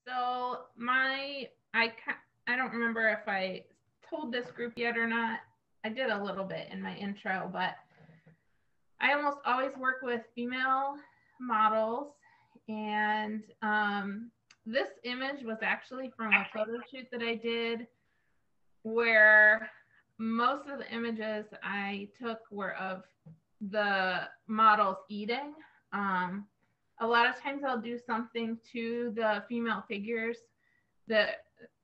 So I don't remember if I told this group yet or not. I did a little bit in my intro, but I almost always work with female models. And this image was actually from a photo shoot that I did where most of the images I took were of the models eating. A lot of times I'll do something to the female figures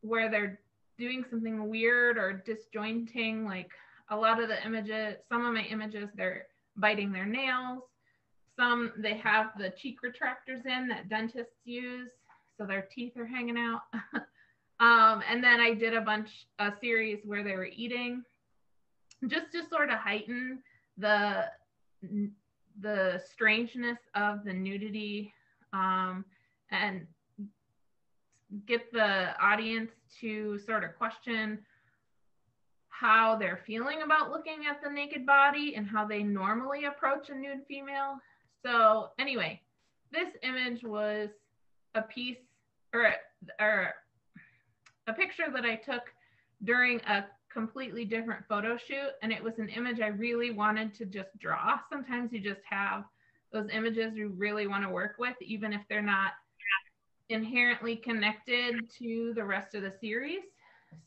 where they're doing something weird or disjointing. Like a lot of the images, some of my images, they're biting their nails. Some, they have the cheek retractors in that dentists use, so their teeth are hanging out. And then I did a series where they were eating, just to sort of heighten the strangeness of the nudity, and get the audience to sort of question how they're feeling about looking at the naked body and how they normally approach a nude female. So anyway, this image was a piece or a picture that I took during a completely different photo shoot, and it was an image I really wanted to just draw. Sometimes you just have those images you really want to work with, even if they're not inherently connected to the rest of the series.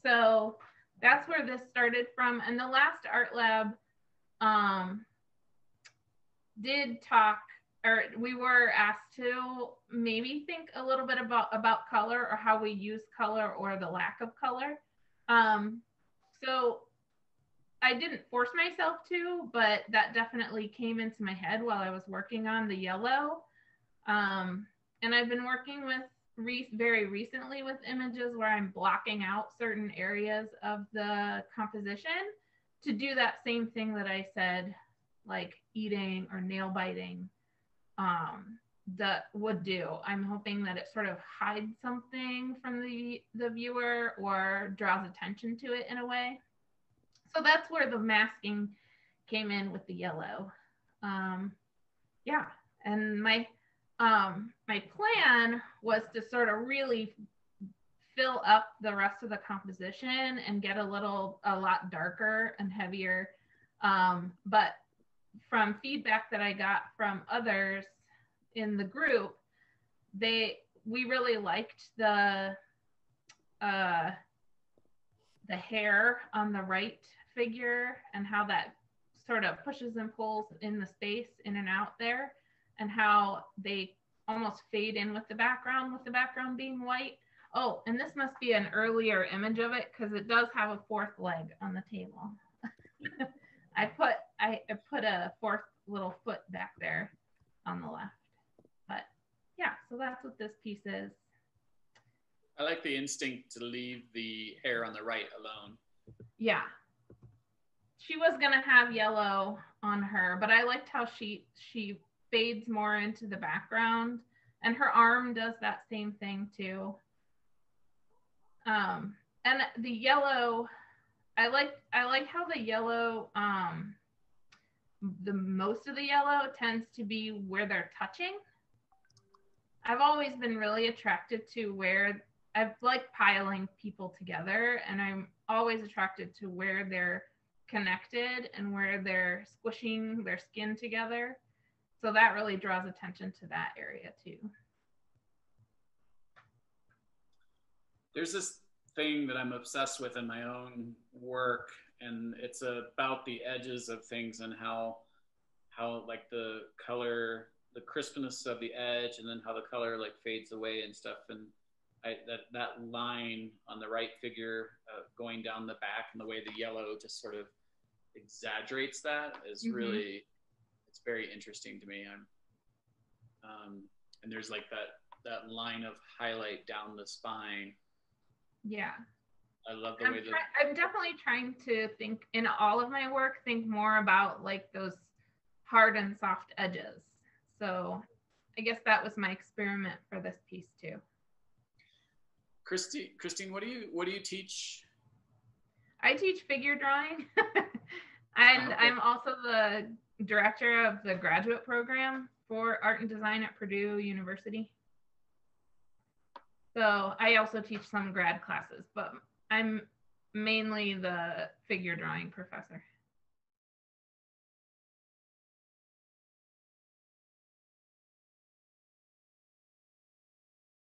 So that's where this started from. And the last art lab did talk, or we were asked to maybe think a little bit about color, or how we use color, or the lack of color. So I didn't force myself to, but that definitely came into my head while I was working on the yellow. And I've been working with very recently with images where I'm blocking out certain areas of the composition to do that same thing that I said, like eating or nail biting, that would do. I'm hoping that it sort of hides something from the viewer or draws attention to it in a way. So that's where the masking came in with the yellow. Yeah, and my plan was to sort of really fill up the rest of the composition and get a lot darker and heavier. But from feedback that I got from others in the group, we really liked the hair on the right figure and how that sort of pushes and pulls in the space in and out there, and how they almost fade in with the background being white. Oh, and this must be an earlier image of it, because it does have a fourth leg on the table. I put a fourth little foot back there on the left. But yeah, so that's what this piece is. I like the instinct to leave the hair on the right alone. Yeah. She was gonna have yellow on her, but I liked how she fades more into the background, and her arm does that same thing too. And the yellow, I like how the yellow, the most of the yellow tends to be where they're touching. I've always been really attracted to where I've like piling people together, and I'm always attracted to where they're connected and where they're squishing their skin together. So that really draws attention to that area too. There's this thing that I'm obsessed with in my own work, and it's about the edges of things and how like the color, the crispness of the edge, and then how the color like fades away and stuff. And that line on the right figure going down the back, and the way the yellow just sort of exaggerates that is really, it's very interesting to me. And there's like that line of highlight down the spine. Yeah. I love the way that I'm definitely trying to think in all of my work, think more about like those hard and soft edges. So I guess that was my experiment for this piece too. Christine, what do you teach? I teach figure drawing, and okay. I'm also the director of the graduate program for art and design at Purdue University. So I also teach some grad classes, but I'm mainly the figure drawing professor.